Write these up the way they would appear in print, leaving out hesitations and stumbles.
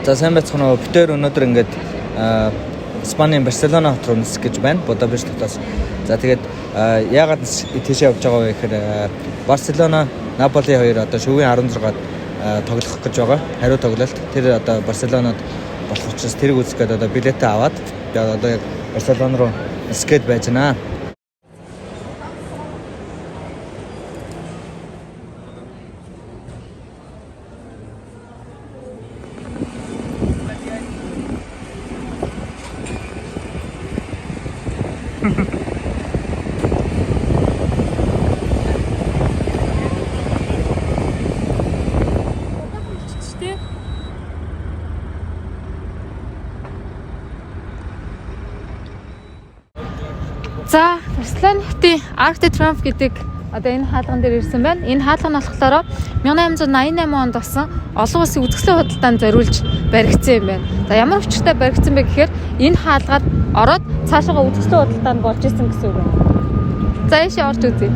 За сайн байцгаана уу. Битээр өнөөдөр ингээд Испанийн Барселона хот руу нисэх гэж байна. Будапешт хотоос. За тэгээд яагаад тийшээ явж байгаа вэ гэхээр Барселона, Наполи хоёр одоо шүвийн 16-ад тоглох гэж байгаа. Хариу тоглолт. Тэр одоо Барселонад болох учраас тэрийг үзэх гээд одоо билетээ аваад тэгээд одоо яг Барселона руу нисэх гэж байж байна. За, Барселона хотын Arc de Triomphe гэдэг одоо энэ хаалган дээр ирсэн байна. Энэ хаалга нь болохоор 1888 онд болсон олон улсын үзэсгэлэн худалдаанд зориулж баригдсан юм байна. За, ямар учиртай баригдсан бэ гэхээр энэ хаалгаар ороод цаашаа үзэсгэлэн худалдаанд болж исэн гэсэн үг байна. За, ийшээ орж үзье.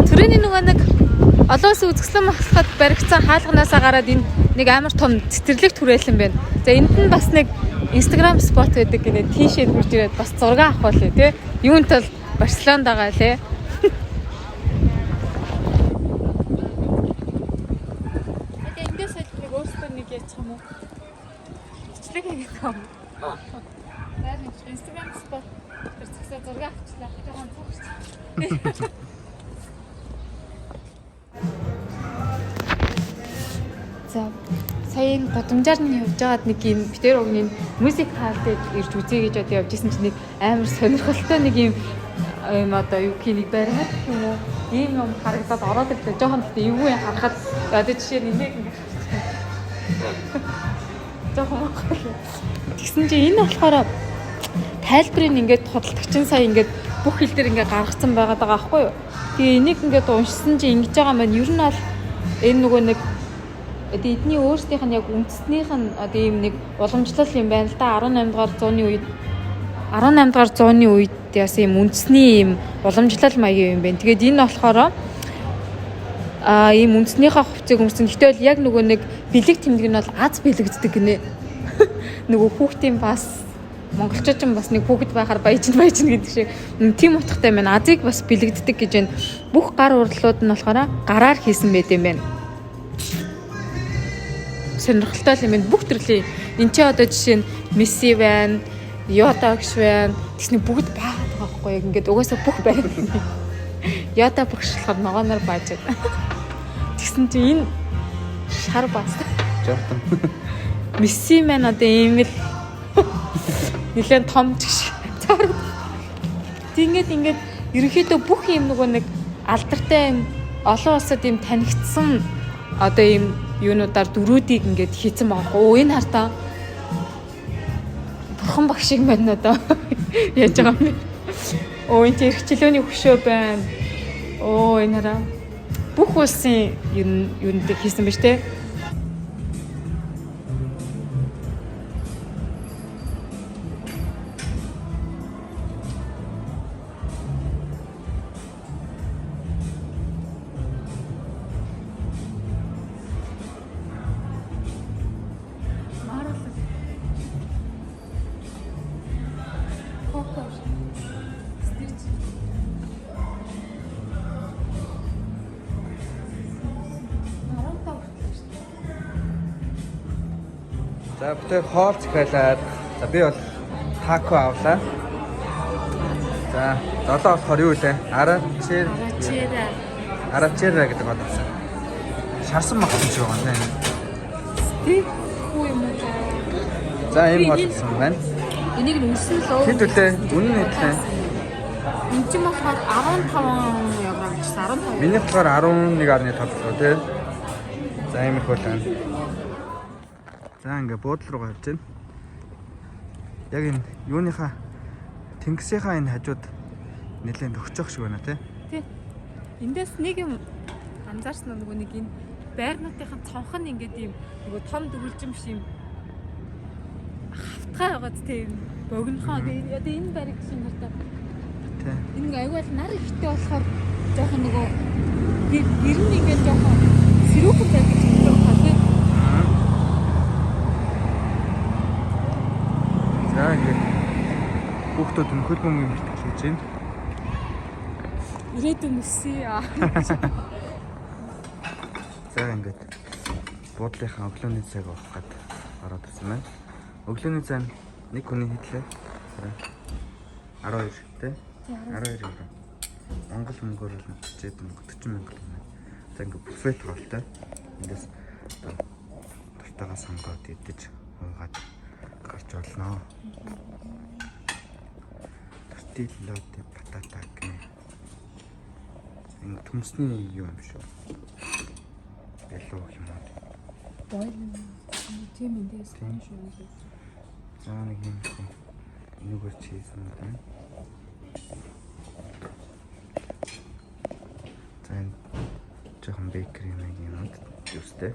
Түрээний нөгөө нэг олон улсын үзэсгэлэн болоход баригдсан хаалганасаа гараад энэ нэг амар том цэцэрлэг түрээлэн байна. За энд нь бас нэг Instagram spot байдаг гинэ тийшээ хурж ирээд бас зураг авах байлээ тий. Юунд тал Барселонд байгаа лээ. Тэгээ эндээс нэг өөрсдөө нэг яачих юм уу? Бичлэг хийгээд байгаа юм. Харин Instagram spot тэр зураг авчлаа. Жохон цогч. За сая годамжаар нь явж байгаад нэг юм битэр өгний музик хаалт ирж үзье гэж одоо явж исэн чинь нэг амар сонирхолтой нэг юм одоо юу гэх нэг бариад юм уу ийм юм харагдаад ороод ирлээ. Жохон гэхдээ эвгүй харахад одоо жишээ нь нэг жохон тэгсэн чинь энэ болохоор тайлбарыг ингээд худалдагчин сая ингээд бүх хэл дээр ингээд гаргацсан байгаад байгаа байхгүй юу. Тэгээ энийг ингээд уншсан чинь ингэж байгаа маань ер нь бол энэ нөгөө нэг эдний өөрсдийнх нь яг үндэснийх нь одоо ийм нэг уламжлал юм байна л да 18 дугаар зууны үед яасан юм үндэсний ийм уламжлал маягийн юм байна. Тэгээд энэ болохоор ийм үндэснийхээ хувцсыг өмсөн. Гэтэл яг нөгөө нэг бэлэг тэмдэг нь бол аз бэлэгддэг гинэ. Нөгөө хүүхдийн бас монголчууд ч бас нэг хүүхэд байхаар баяжна гэдэг шиг тийм утгатай байна. Азыг бас бэлэгддэг гэж байна. Бүх гар урлууд нь болохоор гараар хийсэн байт юм байна. Сонирхолтой юм байна. Бүх төрлийн энэ ч одоо жишээ нь Месси байна, Йота гэж байна. Тэсний бүгд баагаад байгаа байхгүй яг ингээд угаасаа бүх байна. Йота багшлахад ногооноор баажаад. Тэгсэн чинь энэ шар бас жортон. Месси маань одоо ийм л нэлээд том ч цаар. Ингээд ерөнхийдөө бүх юм нөгөө нэг алдартай юм олон улсад юм танигдсан одоо ийм юунуудаар дөрүүдийг ингээд хийцэн байгаа. Оо энэ хартаа бурхан багш шиг байна одоо яаж байгаа юм бэ? Оо энэ эрхчлөөний хөшөө байна. Оо энэ хараа бүх улсын юунд хийсэн биз дээ. За битэр хоол захиалаад за би бол тако авлаа. За одоо болохоор юу вэ? Арачера гэдэг бод авсан. Шарсан мах юм шиг байна. Стик хүү юм уу? За ийм болсон байна. Энийг нь өрсөн л өө. Хэд үлээ? Үнэн хэдлээ. Энд чинь болохоор 15 евро гэсэн 15. Миний болохоор 11.5 лөө тий. За иймэрхүү байна. За ингээ буудлал руу гарч байна. Яг энэ юуныхаа тэнгисийнхаа энэ хажууд нэлээд өгчөөх шиг байна тий. Тий. Эндээс нэг юм анзаарсан нөгөө нэг энэ байрнуудынхаа цонх нь ингээд ийм нөгөө том дөрвөлжим биш юм хавтгай байгаад тийм богинохоо одоо энэ бариг гэсэн юм байна. Тий. Энэ аюул нар ихтэй болохоор жоохон нөгөө гэр нь ингээд жоохон сэрүүхэн байх гэж байна тий. За ингээд хүүхдүүд нь хөл бөмбөгийн бэлтгэл хийж байна. Ирээдүйн өсөе. За ингээд буудлынхаа өглөөний цаг авах гээд ороод ирсэн байна. Өглөөний цай нэг хүний хэдлээ 12 тий 12 евро. Монгол мөнгөөр л чийд 40 мянга байна. За ингээд буфет хоолтой. Эндээс тортогоо сонгоод идэж уугаад гарч болно. Тортиллоди патата гэх энэ төмсний юу юм шүү. Ялуу юм уу? Бойл тийм эндээс шүү. За нэг юм нүгэр чиз юм байна. За энэ жоохон бейкери юмнууд юустэй.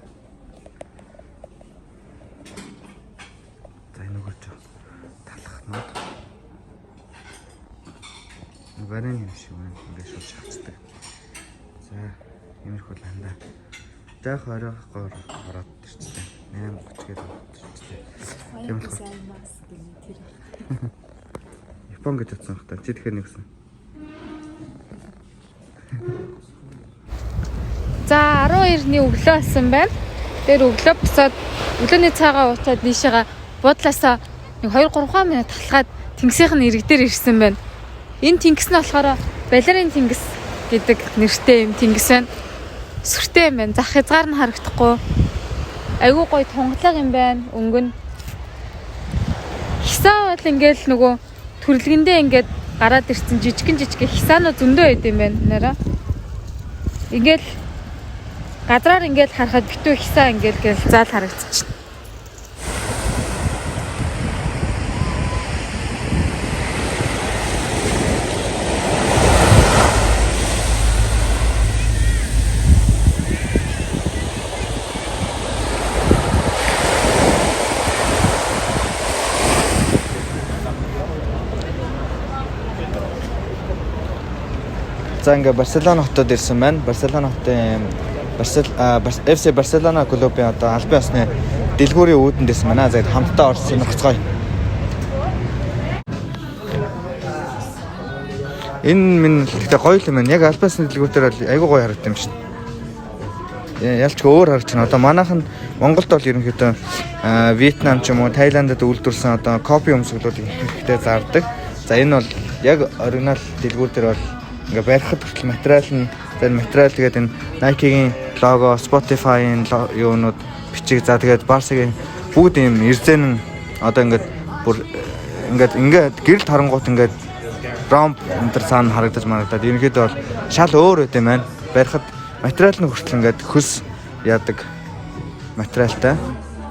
За энэ нүгэр жоохон талхнууд. Нүгэрэн юм шиг байна. Ингээд шууд шахацдаг. За иймэрхүү л андаа. Жаах оройгоор ороод ирчихлээ. 8:30 гээд ороод ирчихлээ. Тийм болохоор Япон гэж утсан хта. Чи тэгэхээр нэгсэн. За 12-ны өглөө болсон байна. Тэр өглөө босоод өглөөний цайгаа уутаад нийшээгээ буудлаасаа нэг 2-3 минут талхаад тэнгисийнх нь ирэг дээр ирсэн байна. Энэ тэнгис нь болохоор балерин тэнгис гэдэг нэртэй юм тэнгис байна. Сүртэй юм байна. Зах хязгаар нь харагдахгүй. Айгуу гоё тунгалаг юм байна. Өнгө нь. Хисаа бол ингээл нөгөө төрөлгөндөө ингээд гараад ирсэн жижигэн хисаанууд зөндөө байд юм байна. Нэраа. Ингээл газраар ингээл харахад битүү хисаа ингээл заал харагдчихна. За ингээ Барселона хотод ирсэн байна. Барселона хотын FC Барселона клубын одоо албан ёсны дэлгүүрийн үүдэн дэсэн байна. За хамтдаа орсон нөхцгой. Энэ минь гэхдээ гоё юм байна. Яг албан ёсны дэлгүүрээр бол айгүй гоё харагдсан юм шин. Ялч өөр харагдчихна. Одоо манайх нь Монголд бол ерөнхийдөө Вьетнам ч юм уу Таиландд үйлдвэрсэн одоо копи өмсгөлүүдийг ихтэй зардаг. За энэ бол яг оригинал дэлгүүр дээр бол ингээ барихад хүртэл материал нь тэгээд энэ Nike-гийн лого, Spotify-ийн юунууд бичиг за тэгээд Barca-гийн бүгд юм эрзэн нь одоо ингээд бүр ингээд гэрэлт харангуут ингээд Trump энэ цаана харагдаж марагдаад ерөнхийдөө бол шал өөр үт юм байна. Барихад материал нь хүртэл ингээд хөс яадаг материалтай.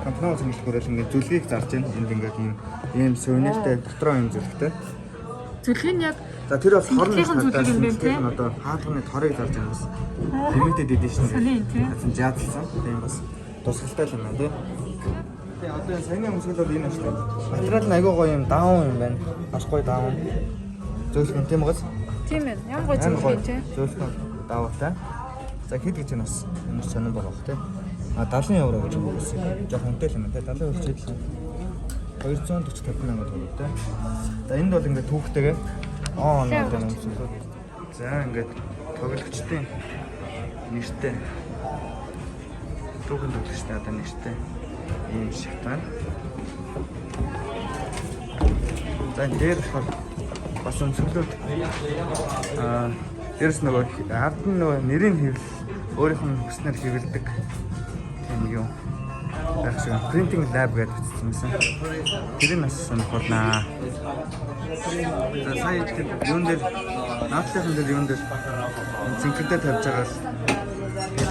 Компаниуд зөвлөхөөрөл ингээд зүлгийг зарж байна. Энд ингээд ийм сувениртэй дотроо юм зүлгтэй. Зүлэг нь яг за тэр бол хорны зүлэг юм байна тийм. Одоо хаалганы торыг зарж байгаа бас. Лимитэд эдишн. Сони тийм. Жаадсан. Тийм бас тусгалтай юм байна тийм. Тэгээ одоо энэ саяны өмсгөл бол энэ шүү дээ. Материал нь айгүй гоё юм даун юм байна. Бас гоё даун. Зөвлөх тийм угаас. Тийм ээ. Ямар гоё зөвлөх юм тийм. Зөвлөх даавтай. За хэд гэж энэ бас энэ сонирн байгаа бох тийм. 70 евро гэж өгсөн. Жохо үнэтэй юм тийм. 70 евро чийлсэн. 240 мянга төгрөг тийм. За энд бол ингээд түүхтэйгээ нуудаа өмсгөл. За ингээд тоглогчдын нэртэй. Түүхэн тоглогчтой одоо нэртэй ийм шиг байна. За дээр болохоор бас өмсгөлүүд дээрс нөгөө ард нь нөгөө нэрийн хэвлэл өөрийнх нь хүснээр хэвлэдэг тийм юм. байх шиг printing lab гэдэг утсан байсан. Тэр нь бас сонирхолнаа. За сая юун дээр наадлахын дээр юун дээр зинхэнтэй тавьж байгаа л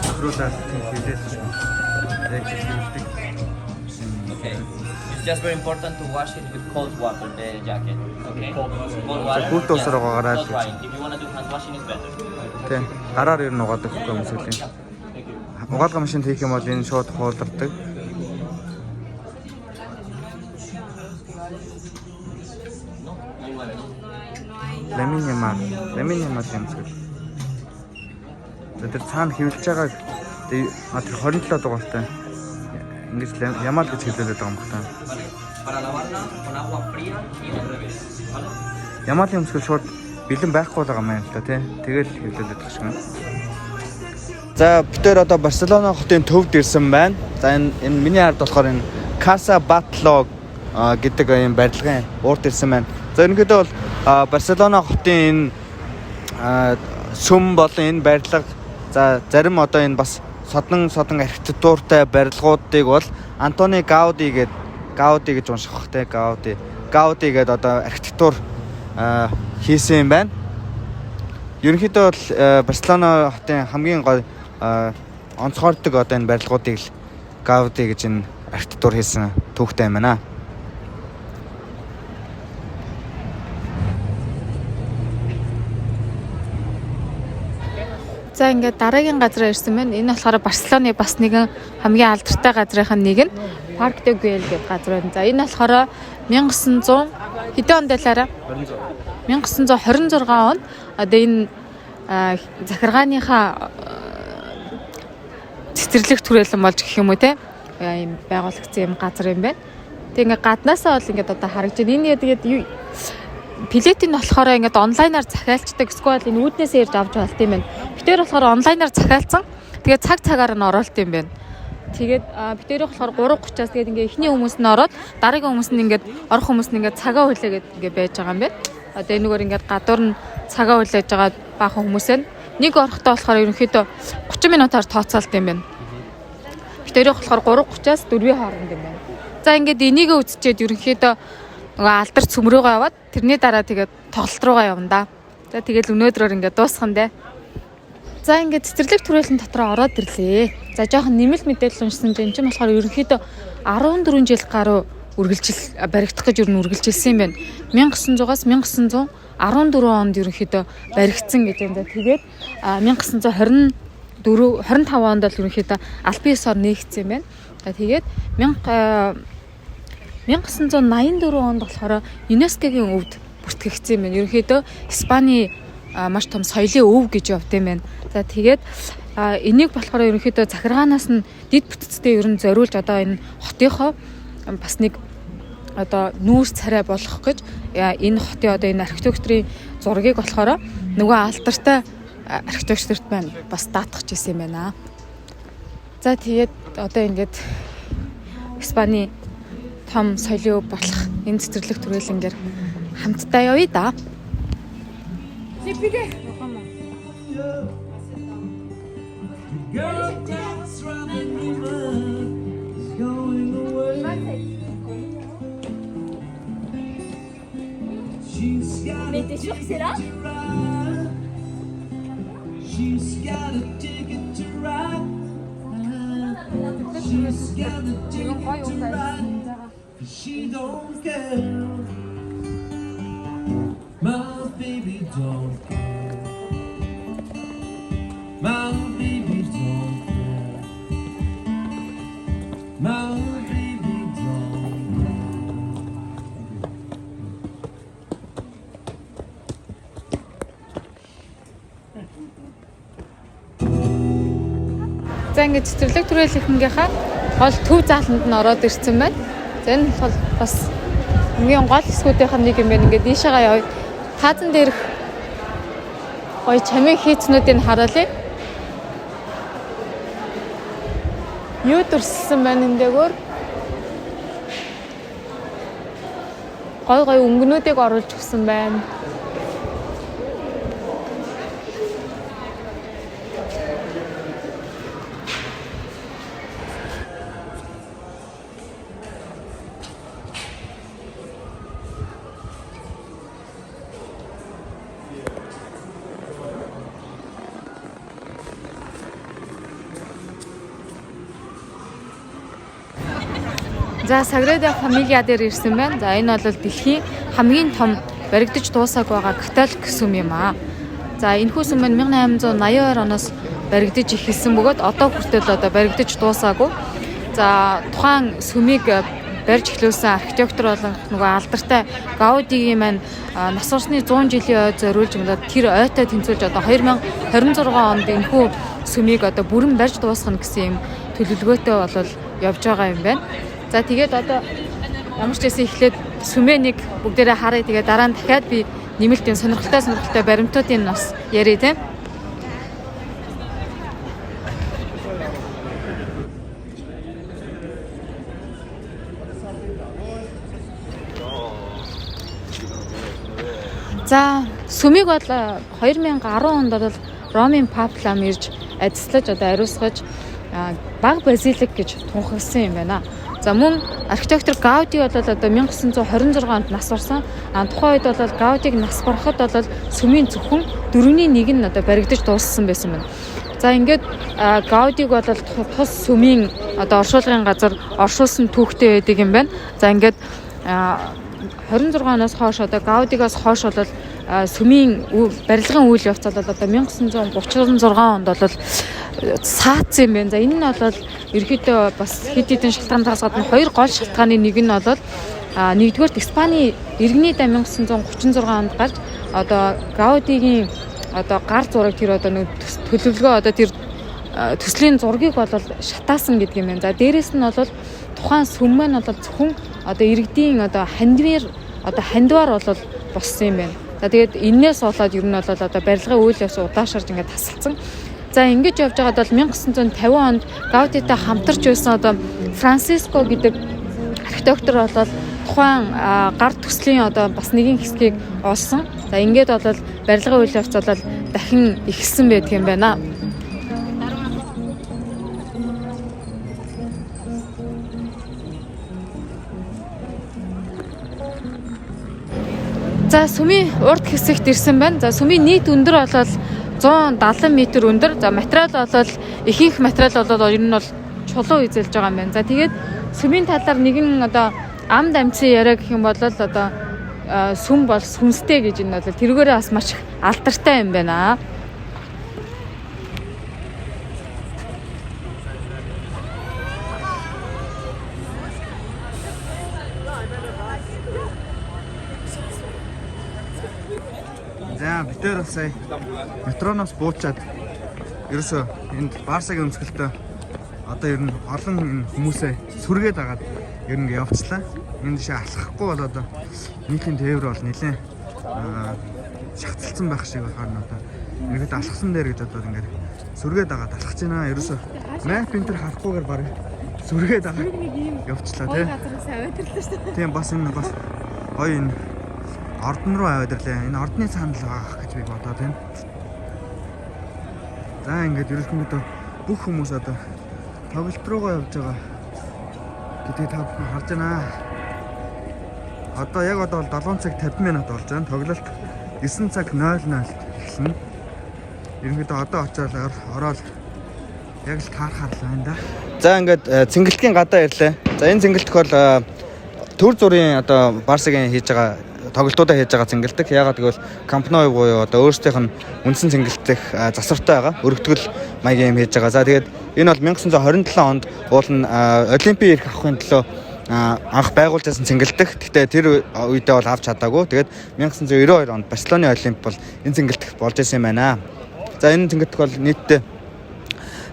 зөвхөрүүлээд хэлээд шүү. Okay. It's just very important to wash it with cold water, the jacket. Okay? Cold water. Cold water гараад. Not drying. If you want to do hand washing, it's better. Тэ. Гараар ер нь угаадаг хөхгүй юм сүлийн. Угаалга машинд хийх юм бол энэ шууд хуулдардаг. Ламиниум юм шиг. Тэр цаана хөвлөж байгааг тэр 27 дугаартай. Ингэж ямаал гэж хэлээд байгаа юм байна. Ямаал юм шиг шууд бэлэн байхгүй байгаа юм байна л да тий. Тэгэл хэлээд байгаа шиг байна. За бүтээр одоо Барселона хотын төвд ирсэн байна. За энэ миний хард болохоор энэ Casa Batlló гэдэг юм барилгын уурд ирсэн байна. За ерөнхийдөө бол Барселона хотын энэ сүм болон энэ барилга за зарим одоо энэ бас содон архитектуртай барилгуудыг бол Антони Гауди гэж унших бах те Гауди гэдэг одоо архитектур хийсэн юм байна. Ерөнхийдөө бол Барселона хотын хамгийн гол онцгойрдог одоо энэ барилгуудыг л Гауди гэж энэ архитектур хийсэн түүхтэй юм байна. За ингээд дараагийн газар ирсэн байна. Энэ болохоор Барселоны бас нэгэн хамгийн алдартай газрын нэг нь Parc de Güell гэдэг газар байна. За энэ болохоор 1900 хэдэн онд байлаараа 1926 он одоо энэ захиргааныхаа цэцэрлэг түрээлэн болж гэх юм уу те ийм байгуулагдсан юм газар юм байна. Тэг ингээд гаднаасаа бол ингээд одоо харагдаж байна. Энэ тэгээд билетийг нь болохоор ингээд онлайнаар захиалцдаг. Эсвэл энэ үүднээс ирж авч болт юм байна. Битээр болохоор онлайнаар захиалцсан. Тэгээд цагаар нь оруулт юм байна. Тэгээд битээр болохоор 3:30-аас тэгээд ингээд эхний хүмүүс нь ороод дараагийн хүмүүс нь ингээд орох хүмүүс нь ингээд цагаа хүлээгээд ингээд байж байгаа юм байна. Одоо энэгээр ингээд гадуур нь цагаа хүлээж байгаа баахан хүмүүс нь нэг орохдоо болохоор ерөнхийдөө 30 минутаар тооцоолт юм байна. Битээр болохоор 3:30-аас 4-ийн хооронд юм байна. За ингээд энийг үзчихэд ерөнхийдөө нөгөө алдар цөм рүүгээ яваад тэрний дараа тэгээд тоглолт руугаа явна да. За тэгэл өнөөдрөөр ингээд дуусхан дээ. За ингээд цэцэрлэг түрээлэн дотроо ороод ирлээ. За жоохон нэмэлт мэдээлэл уншсан чинь энэ болохоор ерөнхийдөө 14 жил гаруй үргэлжил баригдах гэж ер нь үргэлжилсэн юм байна. 1900-аас 1914 онд ерөнхийдөө баригдсан гэж байна. Тэгээд 1925 онд л ерөнхийдөө албан ёсоор нээгдсэн юм байна. Тэгээд 1984 онд болохоор ЮНЕСКОгийн өвд бүртгэгдсэн юм байна. Ерөнхийдөө Испани маш том соёлын өв гэж явд юм байна. За тэгээд энийг болохоор ерөнхийдөө захиргаанаас нь дид бүтцтэй ер нь зориулж одоо энэ хотынхоо бас нэг одоо нүүрс царай болох гэж энэ хотын одоо энэ архитектурын зургийг болохоор нөгөө алдартай архитекторт байна бас даатгах гэсэн юм байна. За тэгээд одоо ингээд Испани том соёлын өв болох энэ цэцэрлэг түрээлэнгээр хамтдаа явъя да. Mais t'es sûr que c'est là? She's got a ticket to ride. She's got a ticket to ride. She don't care. My baby don't care. My baby don't care. My baby don't За ингээд цэцэрлэг түрээлийнхнийхаа гол төв зааланд нь ороод ирсэн байна. За энэ бол бас хамгийн гол хэсгүүдийнх нь нэг юм байна. Ингээд ийшээгаа явъя. Таазан дээрх гоё чамийн хийцнүүдийг харуулъя. Юу дүрсэлсэн байна энэ дээгүүр? Гоё өнгөнүүдийг оруулж өгсөн байна. За Sagrada Familia дээр ирсэн байна. За энэ бол дэлхийн хамгийн том баригдаж дуусааг байгаа католик сүм юм аа. За энэхүү сүм нь 1882 оноос баригдаж эхэлсэн бөгөөд одоо хүртэл одоо баригдаж дуусаагүй. За тухайн сүмийг барьж эхлүүлсэн архитектор болон нөгөө алдартай Gaudi-гийн маань нас орсны 100 жилийн ой зориулж тэр ойтой тэнцвүүлж одоо 2026 онд энэхүү сүмийг одоо бүрэн барьж дуусгах гэсэн юм төлөвлөгөөтэй бол явж байгаа юм байна. За тэгээд одоо ямар ч байсан эхлээд сүмэнийг бүгдээрээ харъя. Тэгээд дараа нь дахиад би нэмэлтийн сонирхолтой баримтуудын бас ярив тийм. За сүмийг бол 2010 онд бол Ромын пап лам ирж ажиллаж одоо ариусгаж баг базилик гэж тунхагласан юм байна. За мөн архитектор Gaudi бол одоо 1926 онд нас орсон. Тухайн үед бол Gaudi-г нас барахад бол сүмийн зөвхөн 4-ний 1 нь одоо баригдаж дууссан байсан байна. За ингээд Gaudi-г бол тус сүмийн одоо оршуулгын газар оршуулсан түүхтэй байдаг юм байна. За ингээд 26 оноос хойш одоо Gaudi-гаас хойш бол сүмийн барилгын үйл явц бол одоо 1936 онд бол саацсан юм байна. За энэ нь бол ерөөдөө бас хэд хэдэн шалтгаанаас гадна хоёр гол шалтгааны нэг нь бол нэгдүгээр Испани иргэний дай 1936 онд гарч одоо Gaudi-гийн одоо гар зураг тэр одоо нэг төлөвлөгөө одоо тэр төслийн зургийг бол шатаасан гэдэг юм байна. За дээрэс нь бол тухайн сүм маань бол зөвхөн одоо иргэдийн одоо хандвар бол болсон юм байна. За тэгээд энээс болоод ер нь бол одоо барилгын үйл явц удаашарж ингээд тасалсан. За ингэж явж байгаад бол 1950 онд Gaudi-тай хамтарч байсан одоо Франциско гэдэг архитектор бол тухайн гар төслийн одоо бас нэгэн хэсгийг олсон. За ингээд бол барилгын үйл явц бол дахин ихсэн байдаг юм байна. За сүмийн урд хэсэгт ирсэн байна. За сүмийн нийт өндөр бол 170 м өндөр. За материал бол ихэнх материал бол ер нь бол чулуу эзэлж байгаа юм байна. За тэгээд сүмийн талаар нэгэн одоо амд амьцсан яриа гэх юм бол одоо сүм бол сүнстэй гэж энэ бол тэргээрээ бас маш их алдартай юм байна. За бид нэр сая метроноос буучаад ерөөсөө энд Барсагийн өмсгөлтөө одоо ер нь олон хүмүүсээ сүргээд агаад ер нь явцлаа. Энд жишээ алхахгүй бол одоо нийтийн тээвэр бол нэлээд шахацлсан байх шиг байна одоо. Ингээд алхсан дээр гэж одоо ингээд сүргээд агаад алхаж байна. Ерөөсөө мэп энэ төр харахгүйгээр баг сүргээд агаад явцлаа тий. Тийм бас энэ бас гоё энэ ордон руу аваадрлаа. Энэ ордны цаанал байгаа гэж би бодоод байна. За ингээд ерөнхийдөө бүх хүмүүс одоо тоглолт руугаа явж байгаа гэдгийг та бүхэн харж байна. Одоо яг одоо 7 цаг 50 минут болж байна. Тоглолт 9 цаг 00 эхэлнэ. Ерөнхийдөө одоо очиод ороод яг л таархаар л байна да. За ингээд цэнгэлтгийн гадаа ирлээ. За энэ цэнгэлтэх бол төр зүрийн одоо Барсагийн хийж байгаа тоглолтуудаа хийж байгаа цэнгэлдэг. Ягаад гэвэл Camp Nou буюу одоо өөрсдийнх нь үндсэн цэнгэлдэх засвартай байгаа. Өргөтгөл маягийн юм хийж байгаа. За тэгээд энэ бол 1927 онд уул нь Олимпийн эрх авахын төлөө анх байгуулж байсан цэнгэлдэг. Гэхдээ тэр үедээ бол авч чадаагүй. Тэгээд 1992 онд Барселоны Олимп бол энэ цэнгэлдэх болж исэн юм байна. За энэ цэнгэлдэх бол нийтдээ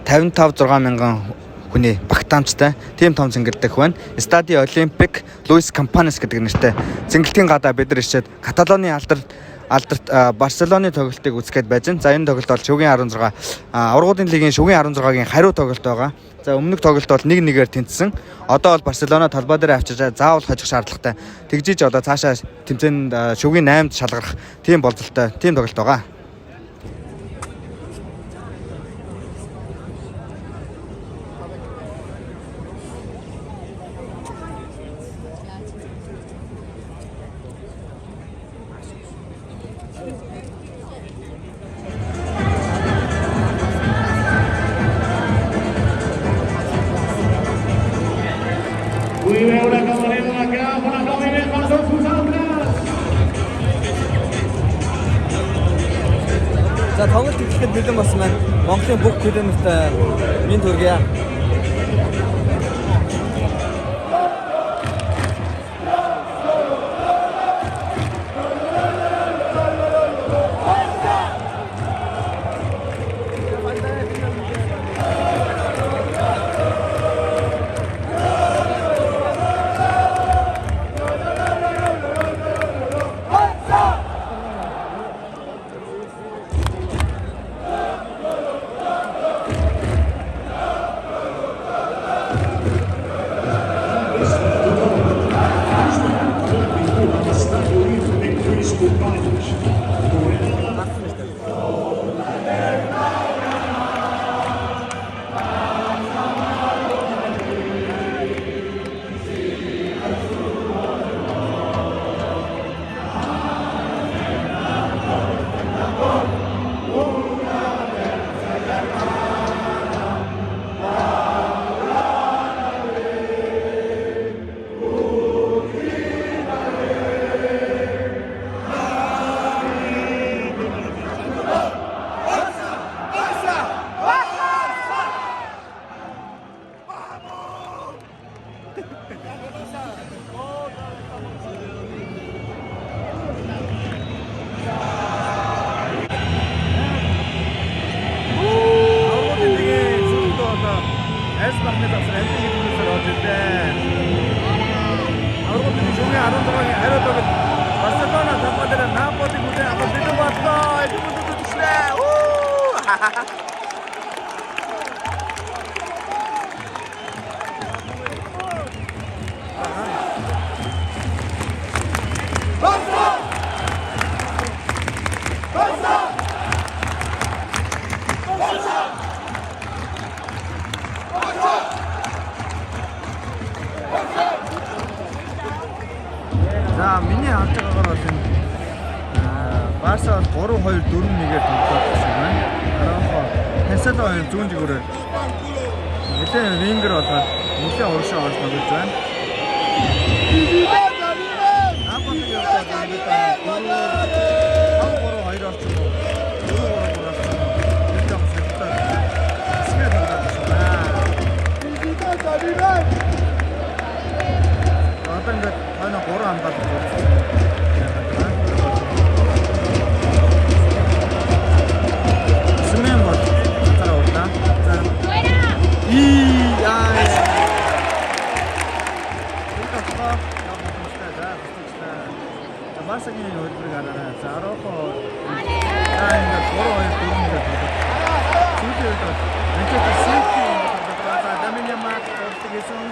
55-6 мянган хүний багтаамжтай тийм том цэнгэлдэх байна. Estadio Olympic Luis Campanas гэдэг нэртэй цэнгэлтийн гадаа бид нар ичээд Каталоны алдарт Барселоны тоглолтыг үзэхэд байж байна. За энэ тоглолт бол шүгийн 16 аврагуудын лигийн шүгийн 16-гийн хариу тоглолт байгаа. За өмнөх тоглолт бол 1-1-ээр тэнцсэн. Одоо бол Барселона талбай дээр авчиж заавал хожих шаардлагатай. Тэгжиж одоо цаашаа тэмцээнд шүгийн 8-д шалгарах тийм болцолтой тийм тоглолт байгаа. За тоглолт эхлэхэд бэлэн болсон байна. Монголын бүх клубт минь төргийа. За миний харж байгаагаар бол энэ Барса 3-2-4-1-ээр тоглоод байсан байна. Арахо Хесэло хоёр зүүн жигүүрээр нэлээд вингер болоод нэлээд урагшаа олж тоглож байна. Наполи яваад байна. 3-2 орчим уу? 4-3 орчим. Нэлээд хасагдсан. Скэт тоглож байна. Одоо ингээд хойно 3 хамгаалалт болсон. Сэмэн бол цаа удаа. За. Яа. Барсагийн хөлбөрийг хараарай. За Арохо. Ингээд 3-2-4-1 тоглож. Сүүлийн үед Манчестер Сити Дамиан Мак тогтсон.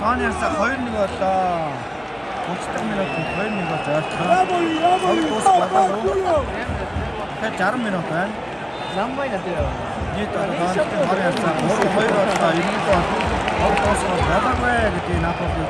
Тониарсаа 2-1 боллоо. 30 минут 2-1 болж ойлцоо. Тэгэхээр 60 минут байна. Ламбай надаа. Нийт Тониарсаа 3-2 боллоо. 1-1 бол Олтос ялангуяа гэдэг Наполи